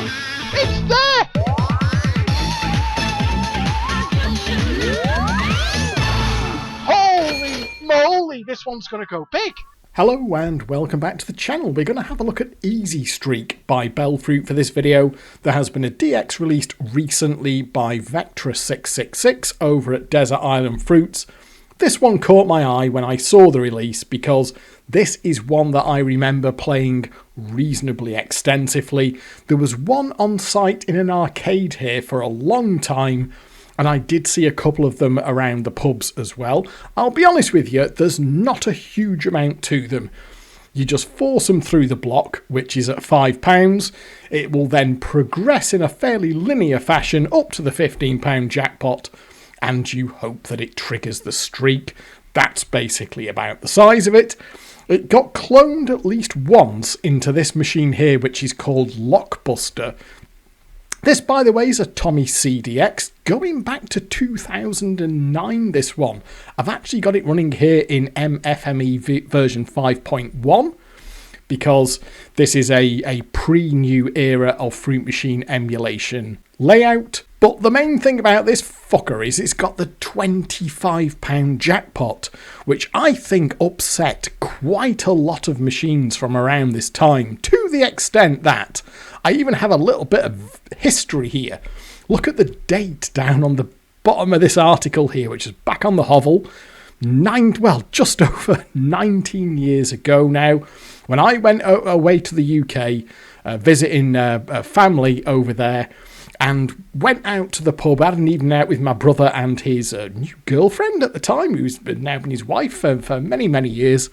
It's there! Holy moly, this one's gonna go big! Hello and welcome back to the channel. We're going to have a look at Easy Streak by Bellfruit for this video. There has been a DX released recently by Vectra666 over at Desert Island Fruits. This one caught my eye when I saw the release because this is one that I remember playing reasonably extensively. There was one on site in an arcade here for a long time, and I did see a couple of them around the pubs as well. I'll be honest with you, there's not a huge amount to them. You just force them through the block, which is at £5. It will then progress in a fairly linear fashion up to the £15 jackpot, and you hope that it triggers the streak. That's basically about the size of it. It got cloned at least once into this machine here, which is called Lockbuster. This, by the way, is a Tommy CDX, going back to 2009, this one. I've actually got it running here in MFME version 5.1, because this is a pre-new era of Fruit Machine emulation layout. But the main thing about this fucker is it's got the £25 jackpot, which I think upset quite a lot of machines from around this time, to the extent that I even have a little bit of history here. Look at the date down on the bottom of this article here, which is back on the HOVEL. Just over 19 years ago now, when I went away to the UK, visiting a family over there, and went out to the pub. I had an evening out with my brother and his new girlfriend at the time, who's now been his wife for many, many years.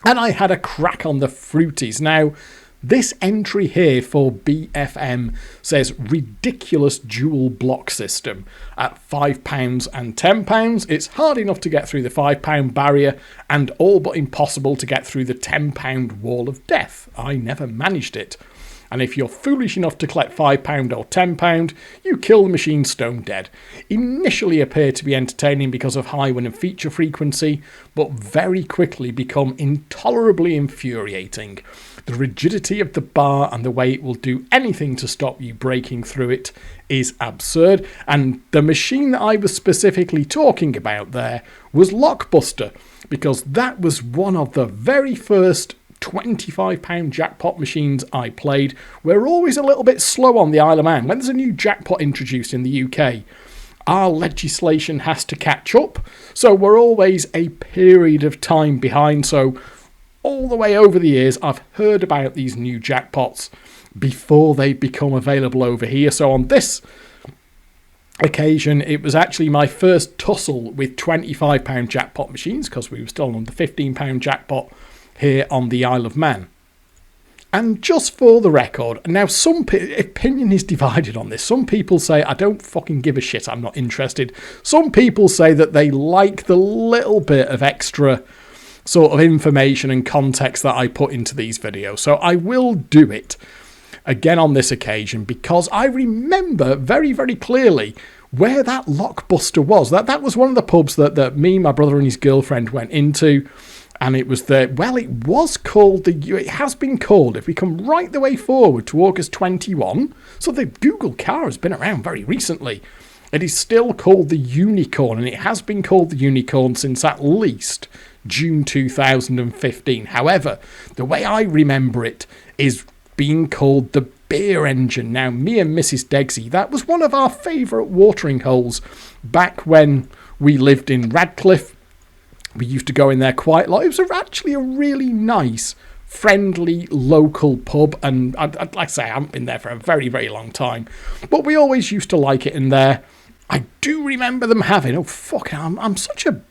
And I had a crack on the Fruities. Now, this entry here for BFM says ridiculous dual block system at £5 and £10. It's hard enough to get through the £5 barrier and all but impossible to get through the £10 wall of death. I never managed it. And if you're foolish enough to collect £5 or £10, you kill the machine stone dead. Initially appear to be entertaining because of high win and feature frequency, but very quickly become intolerably infuriating. The rigidity of the bar and the way it will do anything to stop you breaking through it is absurd. And the machine that I was specifically talking about there was Lockbuster, because that was one of the very first £25 jackpot machines I played. We're always a little bit slow on the Isle of Man. When there's a new jackpot introduced in the UK, our legislation has to catch up, so we're always a period of time behind. So all the way over the years, I've heard about these new jackpots before they become available over here. So on this occasion, it was actually my first tussle with £25 jackpot machines, because we were still on the £15 jackpot here on the Isle of Man. And just for the record, now some opinion is divided on this. Some people say, I don't fucking give a shit, I'm not interested. Some people say that they like the little bit of extra sort of information and context that I put into these videos. So I will do it again on this occasion, because I remember very, very clearly where that Lockbuster was. That was one of the pubs that me, my brother and his girlfriend went into. And it was it was called it has been called, if we come right the way forward to August 21, so the Google car has been around very recently. It is still called the Unicorn, and it has been called the Unicorn since at least June 2015. However, the way I remember it is being called the Beer Engine. Now, me and Mrs. Degsy, that was one of our favourite watering holes back when we lived in Radcliffe. We used to go in there quite a lot. It was actually a really nice, friendly, local pub. And like I say, I haven't been there for a very, very long time. But we always used to like it in there. I do remember them having... Oh, fuck, I'm such a...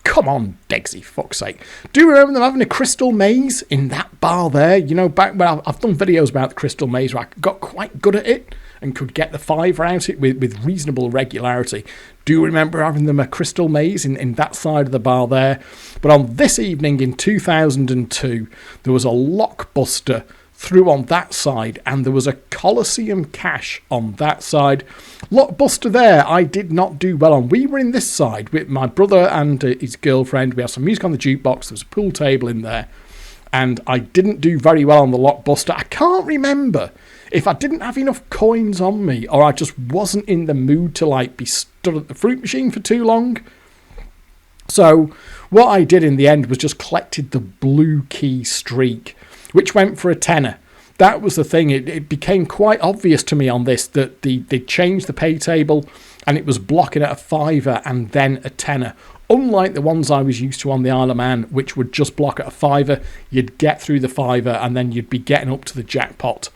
Come on, Degsy, fuck's sake. Do you remember them having a crystal maze in that bar there? You know, back when I've done videos about the crystal maze where I got quite good at it and could get the fiver out it with reasonable regularity. Do you remember having them a crystal maze in that side of the bar there? But on this evening in 2002, there was a Lockbuster through on that side, and there was a Coliseum Cash on that side. Lockbuster there, I did not do well on. We were in this side with my brother and his girlfriend. We had some music on the jukebox. There was a pool table in there, and I didn't do very well on the Lockbuster. I can't remember if I didn't have enough coins on me, or I just wasn't in the mood to like be stood at the fruit machine for too long. So what I did in the end was just collected the blue key streak, which went for a tenner. That was the thing. It became quite obvious to me on this that they changed the pay table and it was blocking at a £5 and then a tenner. Unlike the ones I was used to on the Isle of Man, which would just block at a £5, you'd get through the £5 and then you'd be getting up to the jackpot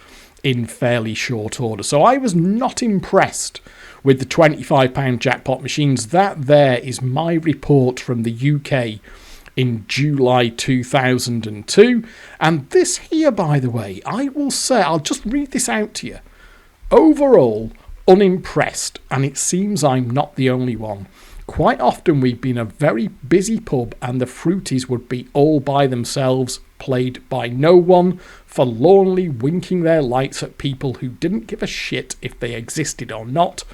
in fairly short order. So I was not impressed with the £25 jackpot machines. That there is my report from the UK in July 2002. And this here, by the way, I will say, I'll just read this out to you. Overall, unimpressed, and it seems I'm not the only one. Quite often we've been a very busy pub and the fruities would be all by themselves, played by no one, forlornly winking their lights at people who didn't give a shit if they existed or not.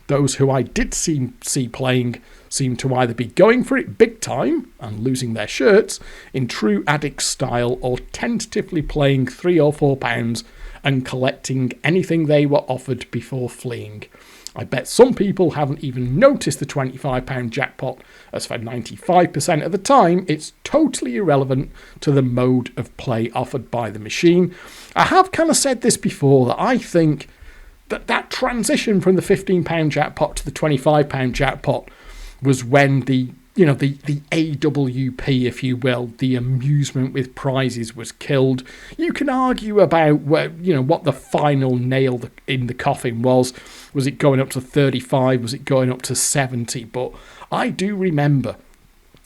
Those who I did see playing seemed to either be going for it big time and losing their shirts in true addict style, or tentatively playing £3 or £4 and collecting anything they were offered before fleeing. I bet some people haven't even noticed the £25 jackpot, as for 95% of the time it's totally irrelevant to the mode of play offered by the machine. I have kind of said this before, that I think that transition from the £15 jackpot to the £25 jackpot was when the AWP, if you will, the amusement with prizes, was killed. You can argue about what the final nail in the coffin was. Was it going up to 35? Was it going up to 70? But I do remember,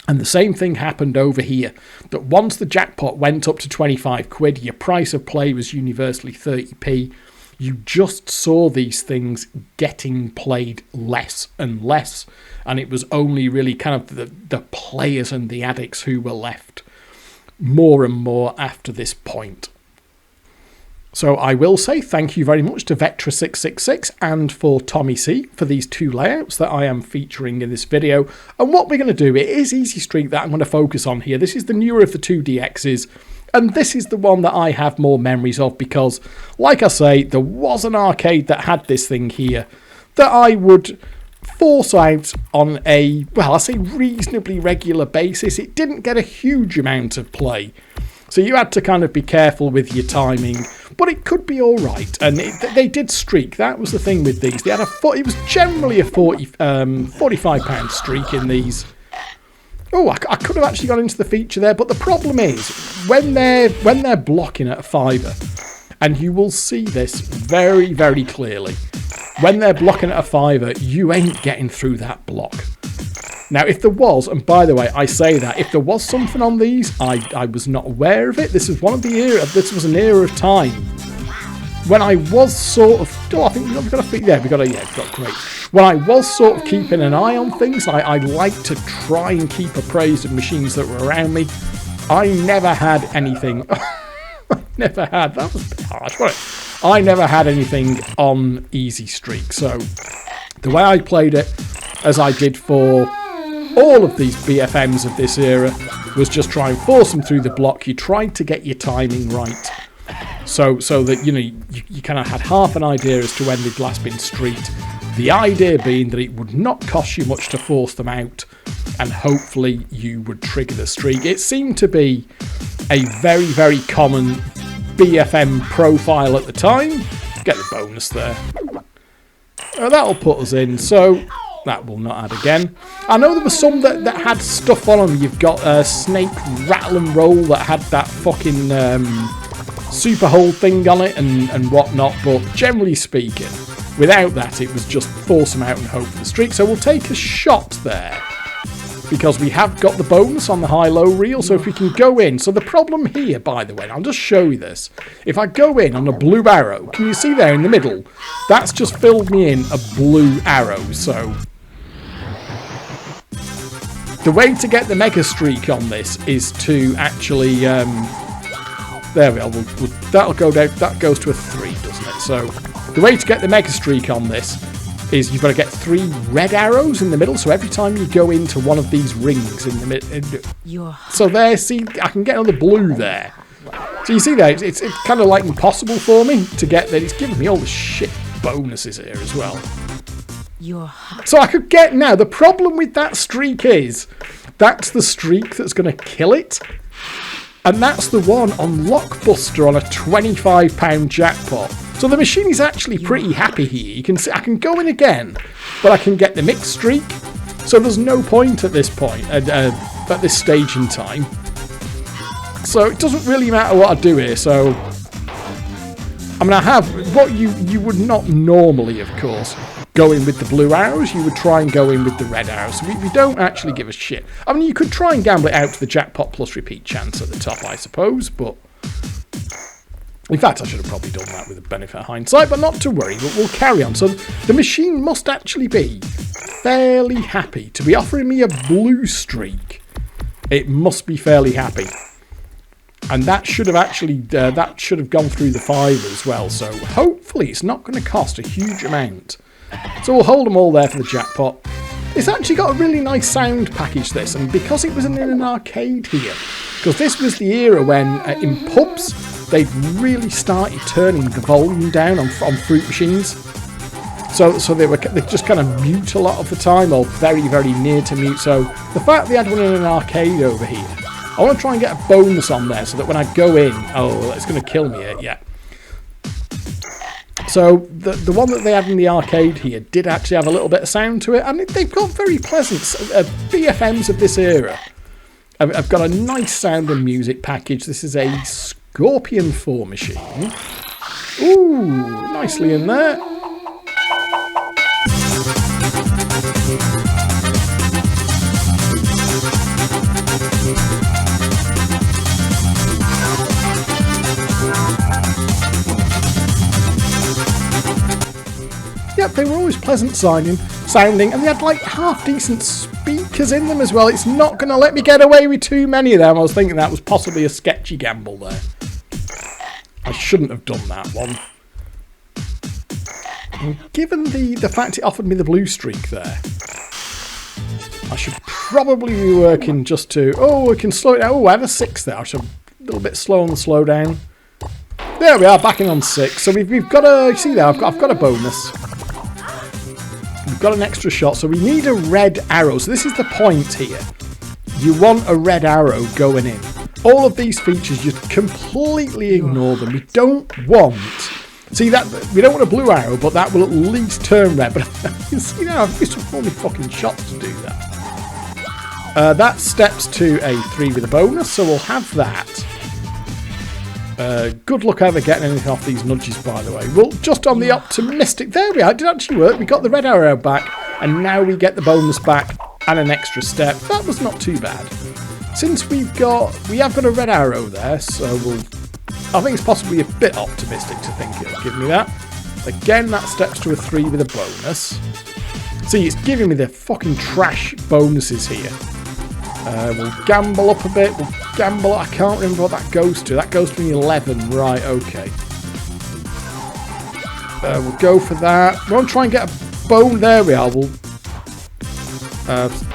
and the same thing happened over here, that once the jackpot went up to 25 quid, your price of play was universally 30p. You just saw these things getting played less and less, and it was only really kind of the players and the addicts who were left more and more after this point. So I will say thank you very much to Vectra666 and for Tommy C for these two layouts that I am featuring in this video. And what we're going to do, it is Easy Streak that I'm going to focus on here. This is the newer of the two DXs. And this is the one that I have more memories of because, like I say, there was an arcade that had this thing here that I would force out on a, well, I say reasonably regular basis. It didn't get a huge amount of play, so you had to kind of be careful with your timing, but it could be all right. And they did streak. That was the thing with these. They had it was generally a £45 streak in these. Oh, I could have actually gone into the feature there, but the problem is when they're blocking at a £5, and you will see this very, very clearly. When they're blocking at a £5, you ain't getting through that block. Now, if there was, and by the way, I say that if there was something on these, I was not aware of it. This was one of the era. This was an era of time when I was sort of. Oh, I think we've got a feet there. We've got great. When I was sort of keeping an eye on things, I like to try and keep appraised of machines that were around me. I never had anything. That was a bit harsh, wasn't it? I never had anything on Easy Streak. So the way I played it, as I did for all of these BFMs of this era, was just try and force them through the block. You tried to get your timing right, so that you kind of had half an idea as to when they'd last been streaked. The idea being that it would not cost you much to force them out, and hopefully you would trigger the streak. It seemed to be a very, very common BFM profile at the time. Get the bonus there. That'll put us in, so that will not add again. I know there were some that had stuff on them. You've got a Snake Rattle and Roll that had that fucking super hold thing on it and whatnot, but generally speaking, without that, it was just force them out and hope for the streak. So we'll take a shot there, because we have got the bonus on the high-low reel. So if we can go in. So the problem here, by the way, I'll just show you this. If I go in on a blue arrow, can you see there in the middle? That's just filled me in a blue arrow. So the way to get the mega streak on this is to actually... there we are. That'll go down. That goes to a 3, doesn't it? So the way to get the mega streak on this is you've got to get 3 red arrows in the middle. So every time you go into one of these rings in the middle. So there, see, I can get another blue there. So you see there, it's kind of like impossible for me to get that. It's giving me all the shit bonuses here as well. So I could get now. The problem with that streak is that's the streak that's going to kill it. And that's the one on Lockbuster on a £25 jackpot. So the machine is actually pretty happy here. You can see I can go in again, but I can get the mixed streak. So there's no point at this point, at this stage in time. So it doesn't really matter what I do here. So I mean, I have what you would not normally, of course, go in with the blue arrows. You would try and go in with the red arrows. So we don't actually give a shit. I mean, you could try and gamble it out to the jackpot plus repeat chance at the top, I suppose, but in fact, I should have probably done that with the benefit of hindsight, but not to worry, but we'll carry on. So the machine must actually be fairly happy to be offering me a blue streak. It must be fairly happy. And that should have actually, that should have gone through the fiver as well. So hopefully it's not going to cost a huge amount. So we'll hold them all there for the jackpot. It's actually got a really nice sound package, this, and because it was in an arcade here, because this was the era when in pubs they'd really started turning the volume down on fruit machines. So they just kind of mute a lot of the time, or very, very near to mute. So the fact they had one in an arcade over here, I want to try and get a bonus on there so that when I go in, oh, it's going to kill me here, yeah. So the one that they had in the arcade here did actually have a little bit of sound to it, and they've got very pleasant BFMs of this era. I've got a nice sound and music package. This is a Scorpion 4 machine. Ooh, nicely in there. Yep, they were always pleasant sounding, and they had like half decent speakers in them as well. It's not going to let me get away with too many of them. I was thinking that was possibly a sketchy gamble there. I shouldn't have done that one. And given the fact it offered me the blue streak there, I should probably be working just to... Oh, I can slow it down. Oh, I have a 6 there. I should a little bit slow on the slow down. There we are, back in on 6. So we've got a... See there, I've got a bonus. We've got an extra shot, so we need a red arrow. So this is the point here. You want a red arrow going in. All of these features, you completely ignore them. We don't want... See, that we don't want a blue arrow, but that will at least turn red. But you see now, I've used all my fucking shots to do that. That steps to a 3 with a bonus, so we'll have that. Good luck ever getting anything off these nudges, by the way. Well, just on the optimistic... There we are, it did actually work. We got the red arrow back, and now we get the bonus back and an extra step. That was not too bad. Since we have got a red arrow there, so I think it's possibly a bit optimistic to think it'll give me that. Again, that steps to a 3 with a bonus. See, it's giving me the fucking trash bonuses here. We'll gamble up a bit. We'll gamble. I can't remember what that goes to. That goes to an 11. Right, okay. We'll go for that. We'll try and get a bone. There we are.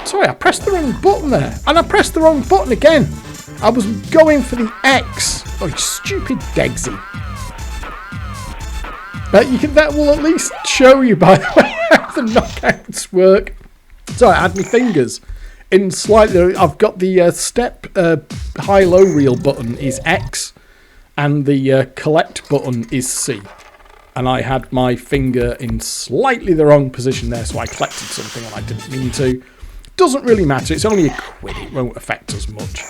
Sorry, I pressed the wrong button there. And I pressed the wrong button again. I was going for the X. Oh, you stupid Degsy. That will at least show you, by the way, how the knockouts work. Sorry, I had my fingers in slightly... I've got the step high-low reel button is X, and the collect button is C. And I had my finger in slightly the wrong position there, so I collected something and I didn't mean to. Doesn't really matter, it's only a quid, it won't affect us much.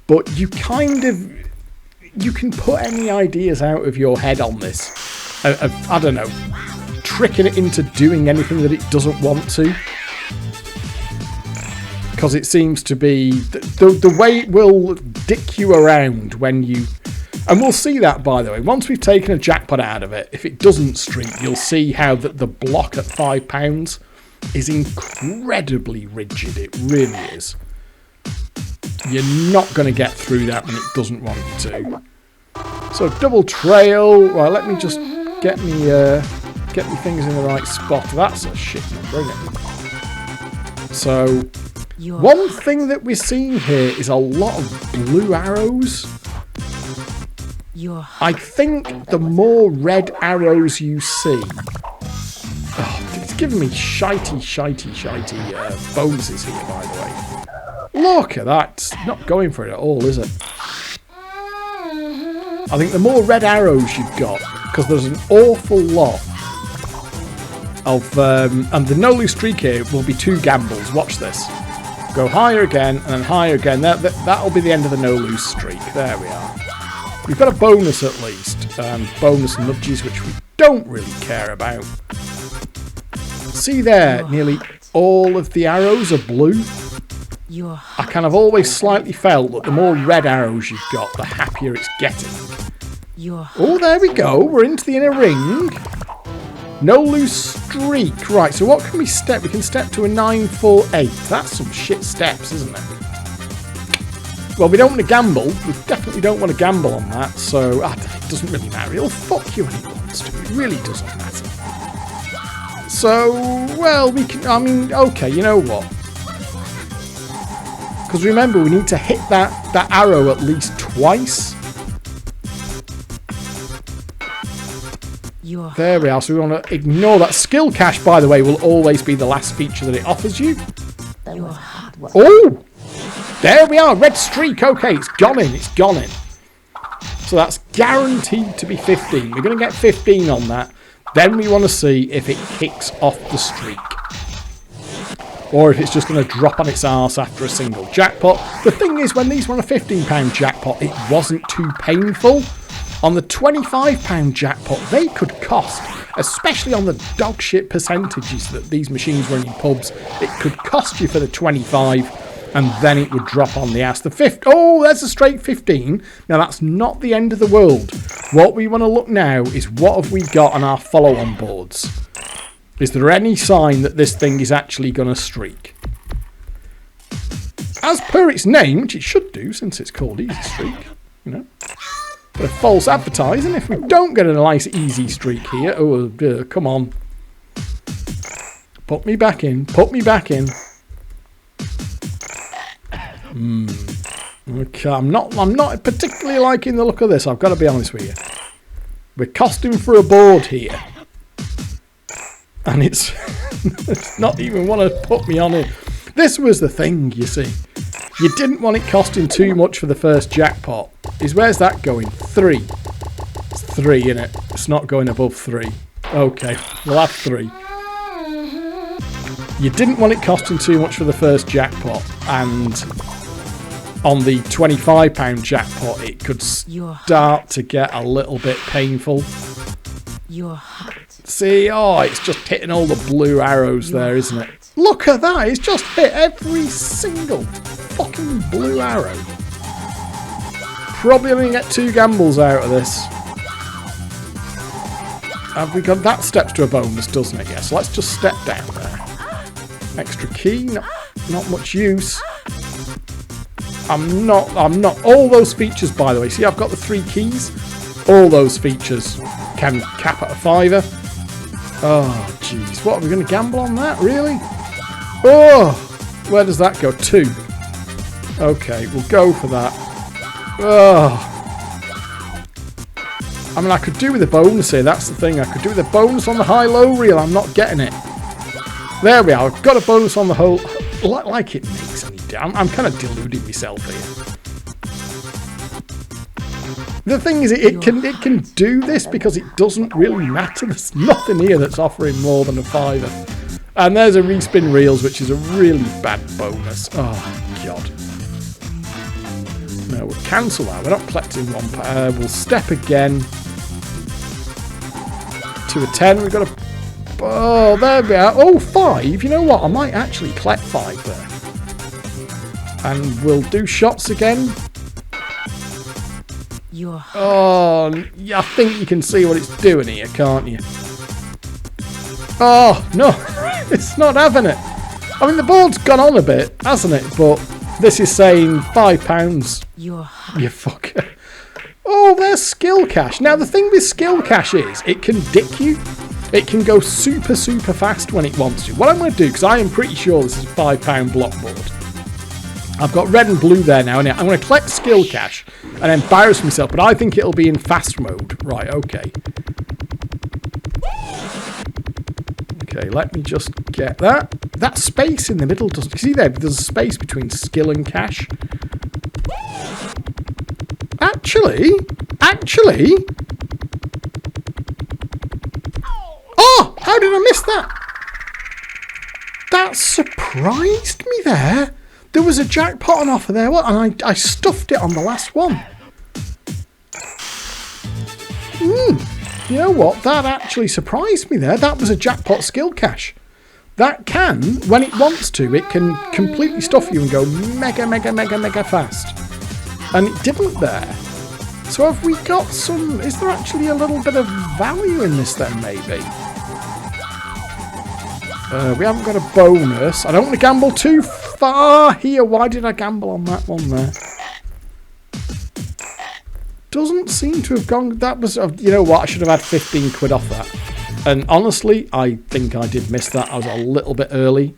But you can put any ideas out of your head on this. I don't know, tricking it into doing anything that it doesn't want to. Because it seems to be the way it will dick you around when you... And we'll see that, by the way. Once we've taken a jackpot out of it, if it doesn't streak, you'll see how the block at £5 is incredibly rigid. It really is. You're not going to get through that when it doesn't want you to. So double trail. Right, let me just get me fingers in the right spot. That's a shit number, isn't it? So one thing that we're seeing here is a lot of blue arrows. I think the more red arrows you see... Oh, it's giving me shitey bonuses here, by the way. Look at that. It's not going for it at all, is it? I think the more red arrows you've got, because there's an awful lot of... and the no-lose streak here will be 2 gambles. Watch this. Go higher again, and then higher again. That'll be the end of the no-lose streak. There we are. We've got a bonus at least. Bonus nudges, which we don't really care about. See there, nearly all of the arrows are blue. I kind of always slightly felt that the more red arrows you've got, the happier it's getting. Oh, there we go. We're into the inner ring. No loose streak. Right, so what can we step? We can step to a 9, 4, 8. That's some shit steps, isn't it? Well, we don't want to gamble. We definitely don't want to gamble on that. So, it doesn't really matter. He'll fuck you when he wants to. It really doesn't matter. So, well, we can... I mean, okay, you know what? Because remember, we need to hit that arrow at least twice. There we are. So we want to ignore that. Skill cache, by the way, will always be the last feature that it offers you. Oh! There we are. Red streak. Okay, it's gone in. It's gone in. So that's guaranteed to be 15. We're going to get 15 on that. Then we want to see if it kicks off the streak. Or if it's just going to drop on its arse after a single jackpot. The thing is, when these were on a £15 jackpot, it wasn't too painful. On the £25 jackpot, they could cost, especially on the dog shit percentages that these machines were in pubs, it could cost you for the 25 and then it would drop on the ass. Oh, there's a straight 15. Now, that's not the end of the world. What we want to look now is what have we got on our follow-on boards. Is there any sign that this thing is actually going to streak? As per its name, which it should do since it's called Easy Streak, you know. But a false advertising if we don't get a nice easy streak here. Oh, come on. Put me back in. Put me back in. Okay, I'm not particularly liking the look of this. I've got to be honest with you. We're costing for a board here. And it's not even want to put me on it. This was the thing, you see. You didn't want it costing too much for the first jackpot. Where's that going? 3. It's 3, isn't it? It's not going above 3. Okay, we'll have 3. You didn't want it costing too much for the first jackpot. And on the £25 jackpot, it could start to get a little bit painful. See, oh, it's just hitting all the blue arrows there, isn't it? Look at that, it's just hit every single fucking blue arrow. Probably only get 2 gambles out of this. Have we got that? Steps to a bonus, doesn't it? Yes, let's just step down there. Extra key, not much use. I'm not. All those features, by the way. See, I've got the 3 keys. All those features can cap at a £5. Oh, jeez. What, are we going to gamble on that? Really? Oh, where does that go? 2. Okay, we'll go for that. Oh. I mean, I could do with a bonus here. That's the thing. I could do with a bonus on the high-low reel. I'm not getting it. There we are. I've got a bonus on the whole. Like it makes any difference. I'm kind of deluding myself here. The thing is, it can do this because it doesn't really matter. There's nothing here that's offering more than a £5. And there's a respin reels, which is a really bad bonus. Oh, God. No, we'll cancel that. We're not collecting 1. We'll step again. To a 10. We've got a... Oh, there we are. Oh, 5. You know what? I might actually collect 5 there. And we'll do shots again. Oh, yeah, I think you can see what it's doing here, can't you? Oh, no. It's not having it. I mean, the board's gone on a bit, hasn't it? But this is saying £5. You fucker. Oh, there's skill cache. Now, the thing with skill cache is it can dick you. It can go super, super fast when it wants to. What I'm going to do, because I am pretty sure this is a £5 block board, I've got red and blue there now, and I'm going to collect skill cash and embarrass myself, but I think it'll be in fast mode. Right, okay. Okay, let me just get that. That space in the middle doesn't... See there, there's a space between skill and cash. Actually... Oh! How did I miss that? That surprised me there. There was a jackpot on offer there, and I stuffed it on the last one. You know what? That actually surprised me there. That was a jackpot skill cash. That can, when it wants to, it can completely stuff you and go mega, mega, mega, mega fast. And it didn't there. So have we got some... Is there actually a little bit of value in this then, maybe? We haven't got a bonus. I don't want to gamble too far here. Why did I gamble on that one there? Doesn't seem to have gone... That was... You know what? I should have had 15 quid off that. And honestly, I think I did miss that. I was a little bit early.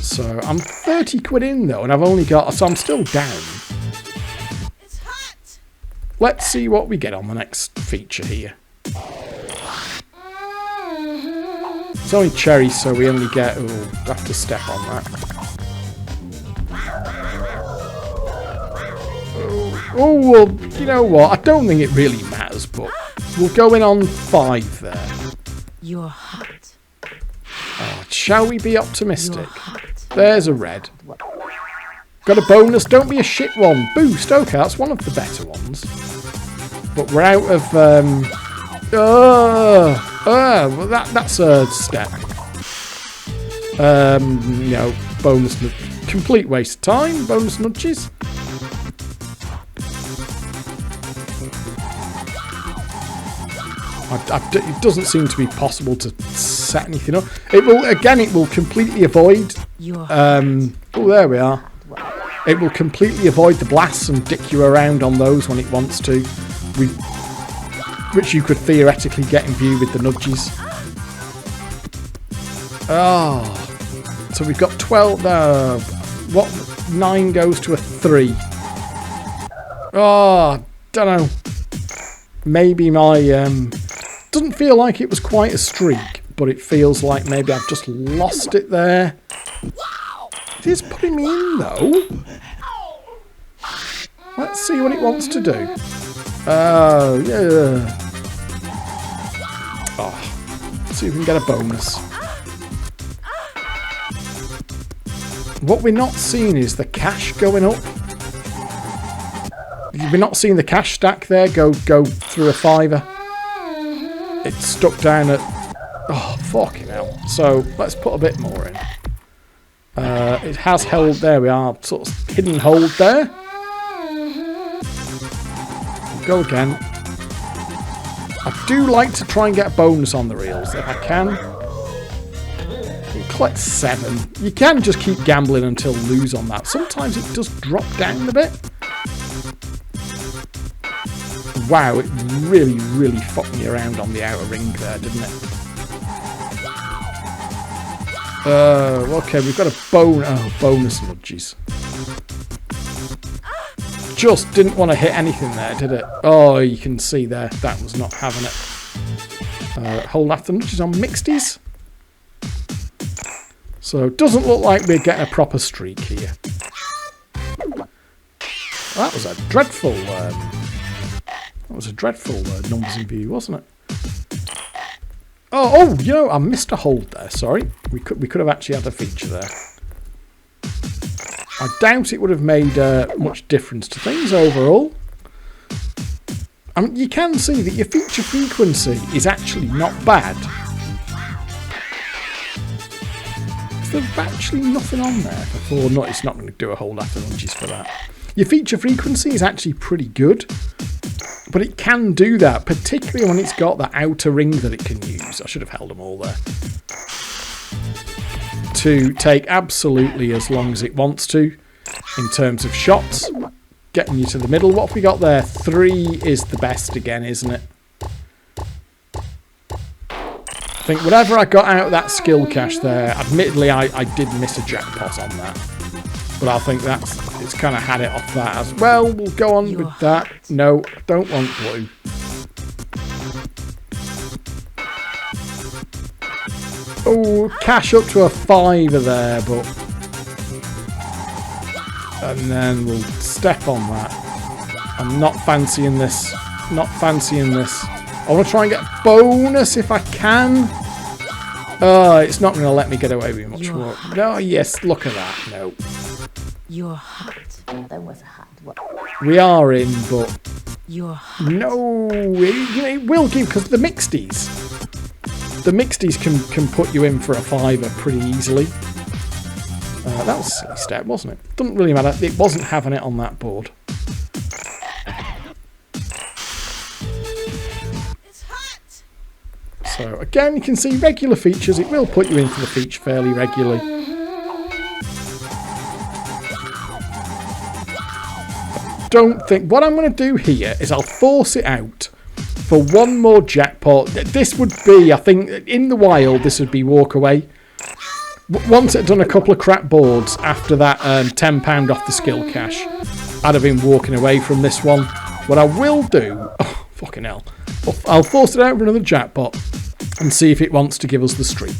So I'm 30 quid in though, and I've only got... So I'm still down. It's hot. Let's see what we get on the next feature here. It's only cherries, so we only get... Oh, have to step on that. Oh, well, you know what? I don't think it really matters, but we'll go in on 5 there. You're hot. Oh, shall we be optimistic? You're hot. There's a red. Got a bonus. Don't be a shit one. Boost. Okay, that's one of the better ones. But we're out of... well, that's a step. No, bonus... Complete waste of time. Bonus nudges. It doesn't seem to be possible to set anything up. It will, again, it will completely avoid... oh, there we are. It will completely avoid the blasts and dick you around on those when it wants to. Which you could theoretically get in view with the nudges. Oh. So we've got 12... what? 9 goes to a 3. Oh, don't know. Maybe my... doesn't feel like it was quite a streak, but it feels like maybe I've just lost it there. It is putting me in, though. Let's see what it wants to do. Yeah. Oh, let's see if we can get a bonus. What we're not seeing is the cash going up. We're not seeing the cash stack there go through a 5er. It's stuck down at... Oh, fucking hell. So, let's put a bit more in. It has held... There we are. Sort of hidden hold there. Go again. I do like to try and get a bonus on the reels if I can. Collect 7. You can just keep gambling until lose on that. Sometimes it does drop down a bit. Wow, it really, really fucked me around on the outer ring there, didn't it? Okay, we've got a bonus nudges. Just didn't want to hit anything there, did it? Oh, you can see there, that was not having it. Hold after nudges on mixties. So, it doesn't look like we're getting a proper streak here. That was a dreadful... That was a dreadful numbers in view, wasn't it? Oh, you know, I missed a hold there. Sorry, we could have actually had a feature there. I doubt it would have made much difference to things overall. I mean, you can see that your feature frequency is actually not bad. There's actually nothing on there before. No, it's not going to do a hold after lunges for that. Your feature frequency is actually pretty good. But it can do that, particularly when it's got the outer ring that it can use. I should have held them all there. To take absolutely as long as it wants to in terms of shots. Getting you to the middle. What have we got there? 3 is the best again, isn't it? I think whatever I got out of that skill cache there, admittedly I did miss a jackpot on that. But I think it's kind of had it off that as well. We'll go on with that. No, don't want blue. Oh, cash up to a $5 there, but... And then we'll step on that. I'm not fancying this. Not fancying this. I want to try and get a bonus if I can. Oh, it's not going to let me get away with much more. No, yes, look at that. No. You're hot. That was hot. What? We are in, but... You're hot. No, it will give, because the mixties. The mixties can put you in for a $5 pretty easily. That was a silly step, wasn't it? Doesn't really matter. It wasn't having it on that board. It's hot. So again, you can see regular features. It will put you in for the feature fairly regularly. Don't think... What I'm going to do here is I'll force it out for one more jackpot. This would be, I think, in the wild, this would be walk away. Once I'd done a couple of crap boards after that £10 off the skill cash, I'd have been walking away from this one. What I will do... Oh, fucking hell. I'll force it out for another jackpot and see if it wants to give us the streak.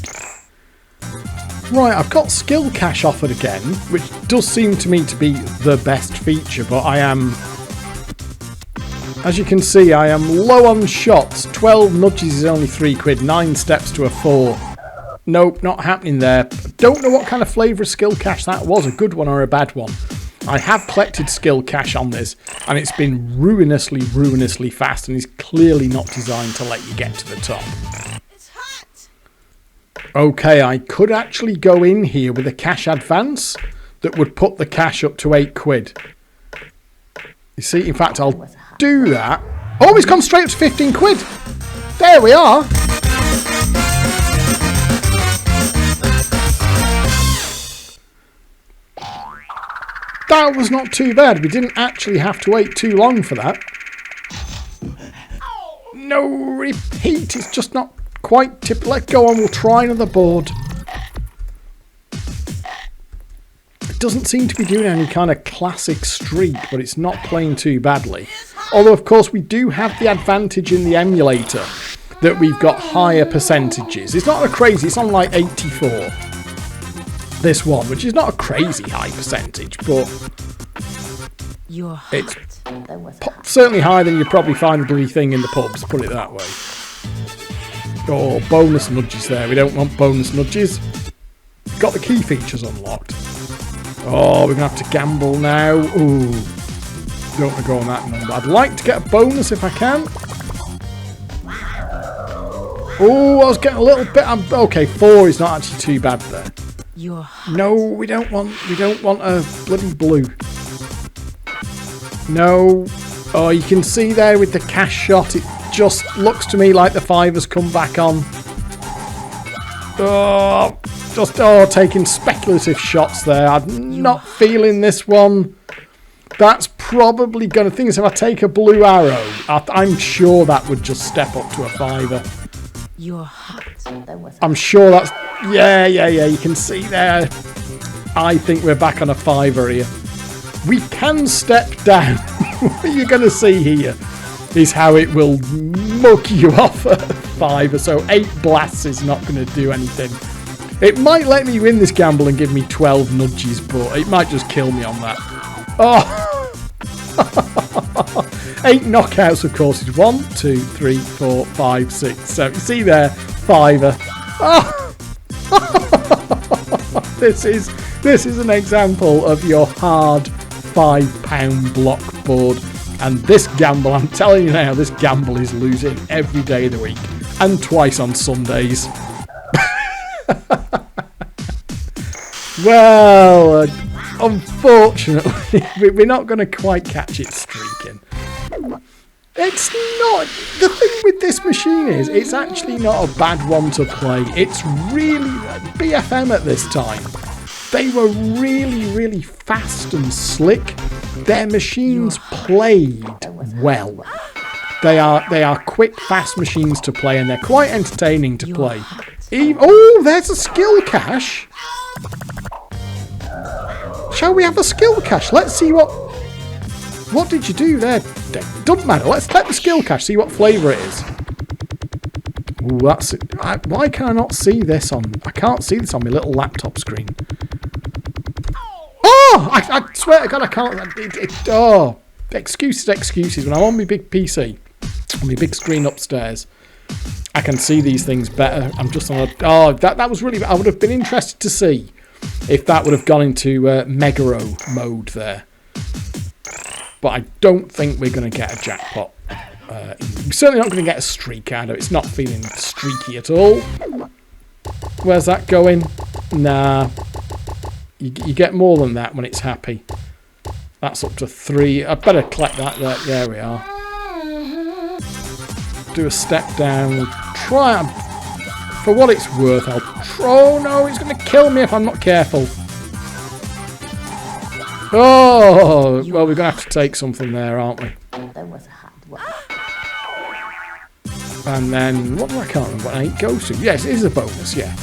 Right, I've got skill cash offered again, which does seem to me to be the best feature, but I am... As you can see, I am low on shots. 12 nudges is only £3, 9 steps to a 4. Nope, not happening there. Don't know what kind of flavour of skill cash that was, a good one or a bad one. I have collected skill cash on this, and it's been ruinously fast, and is clearly not designed to let you get to the top. It's hot. Okay, I could actually go in here with a cash advance that would put the cash up to £8. You see, in fact, I'll do that. Oh, it's gone straight up to £15. There we are. That was not too bad. We didn't actually have to wait too long for that. No repeat. It's just not quite tip. Let go on. We'll try another board. It doesn't seem to be doing any kind of classic streak, but it's not playing too badly. Although, of course, we do have the advantage in the emulator that we've got higher percentages. It's not a crazy. It's on like 84. This one, which is not a crazy high percentage, but You're hot. it's certainly higher than you probably find the bloody thing in the pubs, put it that way. Oh, bonus nudges there. We don't want bonus nudges. Got the key features unlocked. Oh, we're going to have to gamble now. Ooh, don't want to go on that number. I'd like to get a bonus if I can. Oh, I was getting a little bit... okay, 4 is not actually too bad there. You're hot. No, we don't want a bloody blue. No. Oh, you can see there with the cash shot, it just looks to me like the $5 has come back on. Oh, taking speculative shots there. I'm not feeling this one. That's probably going to... Thing is, if I take a blue arrow, I'm sure that would just step up to a $5. You're hot. I'm sure that's... Yeah, you can see there. I think we're back on a $5 here. We can step down. What you're going to see here is how it will muck you off a $5. So 8 blasts is not going to do anything. It might let me win this gamble and give me 12 nudges, but it might just kill me on that. Oh! 8 knockouts, of course, is 1, 2, 3, 4, 5, 6, 7. You see there, $5. Oh! This is an example of your hard £5 block board. And this gamble, I'm telling you now, this gamble is losing every day of the week. And twice on Sundays. Well, unfortunately, we're not going to quite catch it streaking. It's not... The thing with this machine is, it's actually not a bad one to play. It's really... BFM at this time, they were really fast and slick. Their machines played well. They are quick, fast machines to play, and they're quite entertaining to play. Oh, there's a skill cache. Shall we have a skill cache? Let's see what... What did you do there? Doesn't matter. Let's let the skill cache see what flavour it is. Ooh, that's... why can I not see this on... I can't see this on my little laptop screen. Oh! I swear to God, I can't... oh! Excuses. When I'm on my big PC, on my big screen upstairs, I can see these things better. I'm just on a... Oh, that was really... I would have been interested to see if that would have gone into Megaro mode there. But I don't think we're going to get a jackpot. We're certainly not going to get a streak out of it. It's not feeling streaky at all. Where's that going? Nah. You get more than that when it's happy. That's up to 3. I better collect that there. There we are. Do a step down. We'll try. For what it's worth, I'll try. Oh no, it's going to kill me if I'm not careful. Oh, well, we're going to have to take something there, aren't we? That was hard work. And then, what do I can't remember what 8 goes to? Yes, it is a bonus, yeah.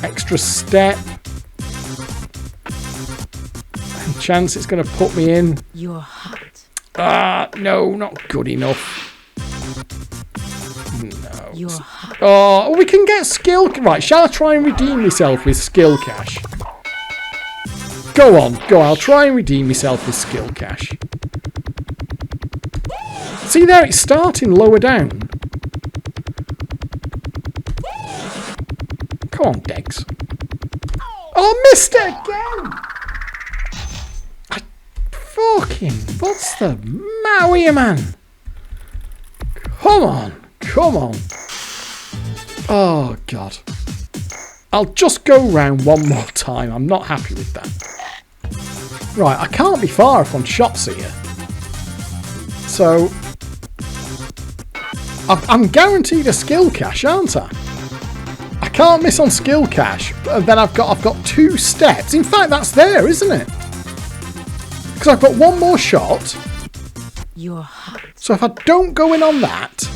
Extra step. Any chance it's going to put me in? You're hot. Ah, no, not good enough. No. You're hot. Oh, we can get skill... Right, shall I try and redeem myself with skill cache? Go on, I'll try and redeem myself with skill cache. See there, it's starting lower down. Come on, Degs. Oh, missed it again! What's the matter with you, man? Come on. Oh, God. I'll just go round one more time. I'm not happy with that. Right, I can't be far off on shots here. So, I'm guaranteed a skill cache, aren't I? I can't miss on skill cache. And then I've got 2 steps. In fact, that's there, isn't it? Because I've got one more shot. You're hot. So if I don't go in on that,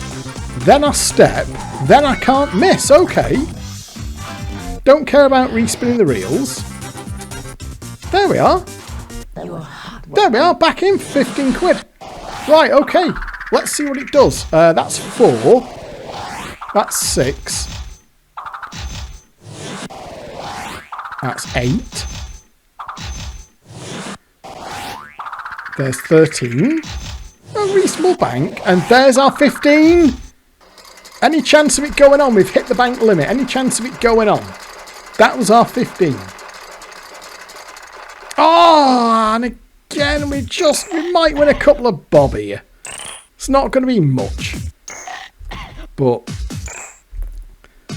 then I step, then I can't miss. Okay. Don't care about respinning the reels. There we are. There we are, back in 15 quid. Right, okay. Let's see what it does. That's 4. That's 6. That's 8. There's 13. A reasonable bank. And there's our 15. Any chance of it going on? We've hit the bank limit. Any chance of it going on? That was our 15. Oh, and again, we might win a couple of bob here. It's not going to be much. But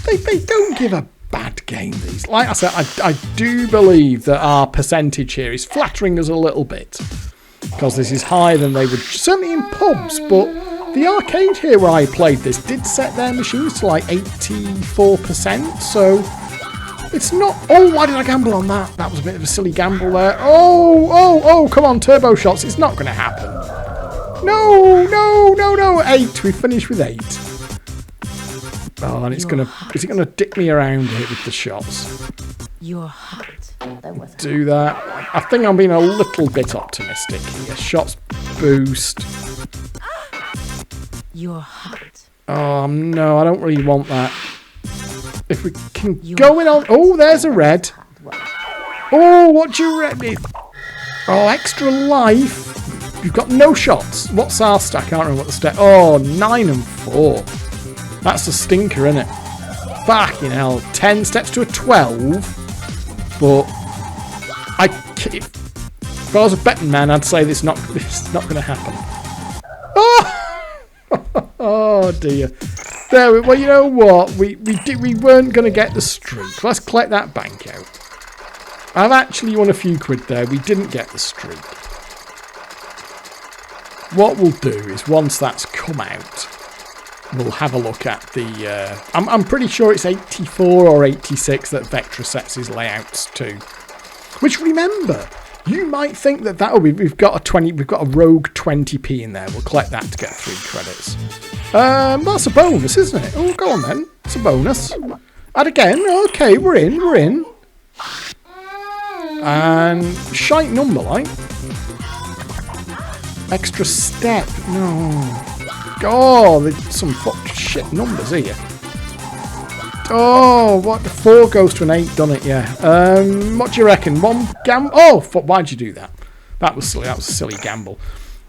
they don't give a bad game, these. Like I said, I do believe that our percentage here is flattering us a little bit. Because this is higher than they would, certainly in pubs, but the arcade here where I played this did set their machines to like 84%, so it's not... Oh, why did I gamble on that? That was a bit of a silly gamble there. Oh, come on, turbo shots, it's not going to happen. No, 8, we finished with 8. Oh, and it's going to... Is it going to dick me around here with the shots? You're hot. Do that. I think I'm being a little bit optimistic here. Shots boost. You're hot. Oh, no, I don't really want that. If we can go in on... Oh, there's a red. Oh, what do you reckon? Oh, extra life. You've got no shots. What's our stack? I can't remember what the stack... Oh, 9 and 4. That's a stinker, isn't it? Fucking hell. 10 steps to a 12. But if I was a betting man, I'd say this is not going to happen. Oh! Oh dear. There. Well, you know what? We weren't going to get the streak. Let's collect that bank out. I've actually won a few quid there. We didn't get the streak. What we'll do is once that's come out, we'll have a look at the... I'm pretty sure it's 84 or 86 that Vectra sets his layouts to. Which, remember, you might think that that'll be... We've got a rogue 20p in there. We'll collect that to get 3 credits. That's a bonus, isn't it? Oh, go on then. It's a bonus. And again, okay, we're in. And shite number, like. Extra step. No. Oh, there's some fucked shit numbers here. Oh, what? The 4 goes to an 8, done it, yeah. What do you reckon? One gamble? Oh, why'd you do that? That was silly. That was a silly gamble.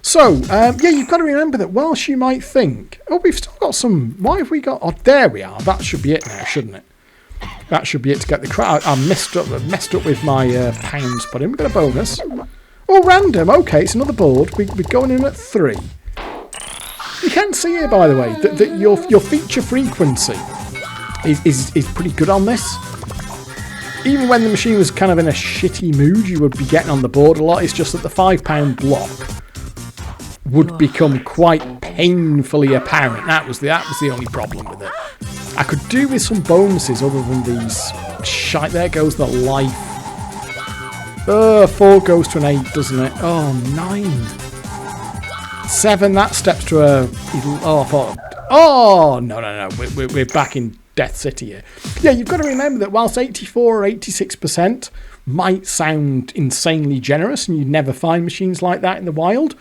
So, yeah, you've got to remember that whilst you might think, oh, we've still got some, why have we got, oh, there we are. That should be it now, shouldn't it? That should be it to get the crowd. I messed up with my pounds put in. We've got a bonus. Oh, random. Okay, it's another board. We're going in at 3. You can see here, by the way, that your feature frequency is pretty good on this. Even when the machine was kind of in a shitty mood, you would be getting on the board a lot. It's just that the £5 block would become quite painfully apparent. That was the only problem with it. I could do with some bonuses other than these. Shite, there goes the life. 4 goes to an 8, doesn't it? Oh, 9. 7, that steps to a... Oh, I thought... Oh, no. We're back in Death City here. Yeah, you've got to remember that whilst 84 or 86% might sound insanely generous, and you'd never find machines like that in the wild,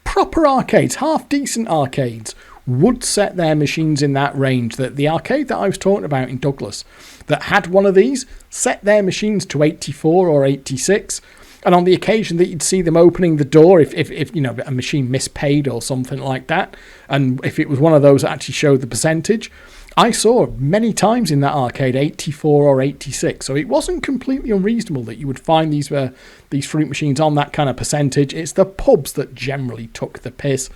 proper arcades, half-decent arcades, would set their machines in that range. That the arcade that I was talking about in Douglas that had one of these set their machines to 84 or 86, and on the occasion that you'd see them opening the door if you know, a machine mispaid or something like that, and if it was one of those that actually showed the percentage, I saw many times in that arcade 84 or 86. So it wasn't completely unreasonable that you would find these fruit machines on that kind of percentage. It's the pubs that generally took the piss.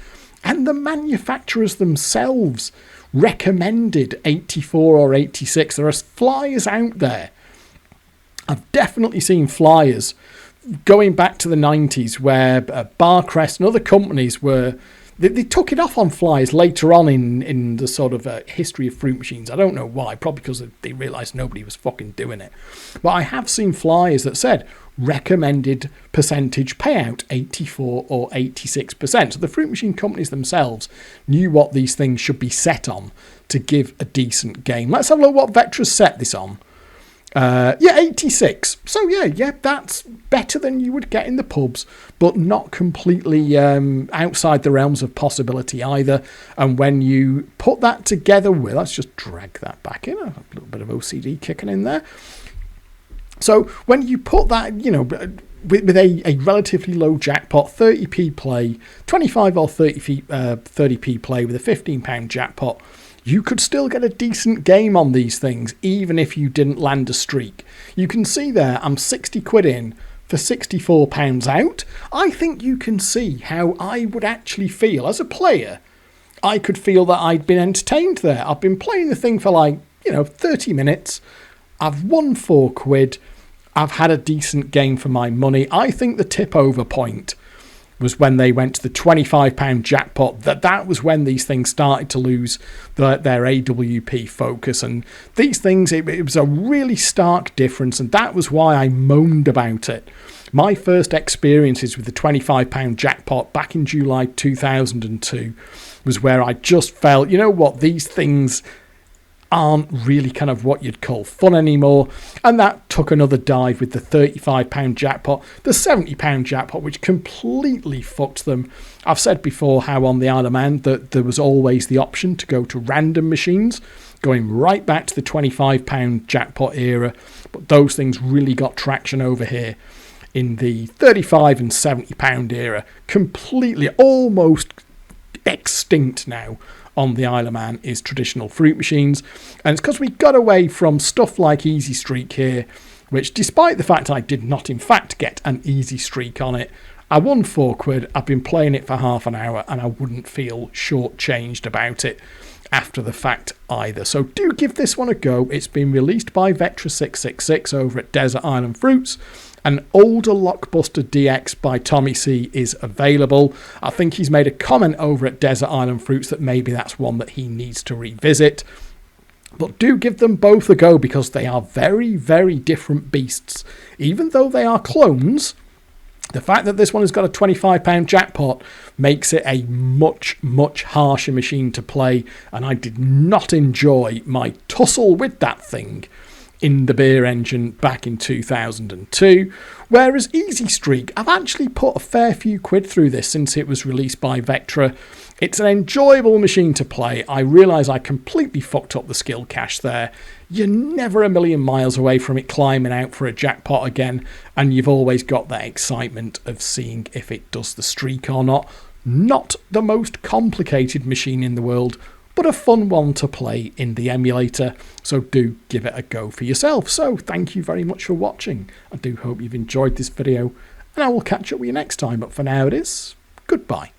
And the manufacturers themselves recommended 84 or 86. There are flyers out there. I've definitely seen flyers going back to the 90s where Barcrest and other companies were... They took it off on flyers later on in the sort of history of fruit machines. I don't know why. Probably because they realised nobody was fucking doing it. But I have seen flyers that said recommended percentage payout 84 or 86%. So the fruit machine companies themselves knew what these things should be set on to give a decent game. Let's have a look what Vectra's set this on. Yeah, 86. So yeah, that's better than you would get in the pubs, but not completely outside the realms of possibility either. And when you put that together with, let's just drag that back in, a little bit of OCD kicking in there. So when you put that, you know, with a relatively low jackpot, 30p play, 25 or 30p play with a £15 jackpot, you could still get a decent game on these things, even if you didn't land a streak. You can see there, I'm 60 quid in for £64 out. I think you can see how I would actually feel as a player. I could feel that I'd been entertained there. I've been playing the thing for 30 minutes. I've won 4 quid. I've had a decent game for my money. I think the tip over point was when they went to the £25 jackpot. That was when these things started to lose their AWP focus. And these things, it was a really stark difference. And that was why I moaned about it. My first experiences with the £25 jackpot back in July 2002 was where I just felt, you know what, these things aren't really kind of what you'd call fun anymore. And that took another dive with the £35 jackpot, the £70 jackpot, which completely fucked them. I've said before how on the Isle of Man that there was always the option to go to random machines, going right back to the £25 jackpot era, but those things really got traction over here in the £35 and £70 era, completely almost extinct now. On the Isle of Man is traditional fruit machines, and it's because we got away from stuff like Easy Streak here, which despite the fact I did not in fact get an Easy Streak on it, I won 4 quid, I've been playing it for half an hour and I wouldn't feel shortchanged about it after the fact either. So do give this one a go. It's been released by Vectra 666 over at Desert Island Fruits. An older Lockbuster DX by Tommy C is available. I think he's made a comment over at Desert Island Fruits that maybe that's one that he needs to revisit. But do give them both a go because they are very, very different beasts. Even though they are clones, the fact that this one has got a £25 jackpot makes it a much, much harsher machine to play. And I did not enjoy my tussle with that thing in the beer engine back in 2002, whereas Easy Streak, I've actually put a fair few quid through this since it was released by Vectra. It's an enjoyable machine to play. I realise I completely fucked up the skill cache there. You're never a million miles away from it climbing out for a jackpot again, and you've always got that excitement of seeing if it does the streak or not. Not the most complicated machine in the world, but a fun one to play in the emulator, so do give it a go for yourself. So thank you very much for watching. I do hope you've enjoyed this video, and I will catch up with you next time, but for now it is goodbye.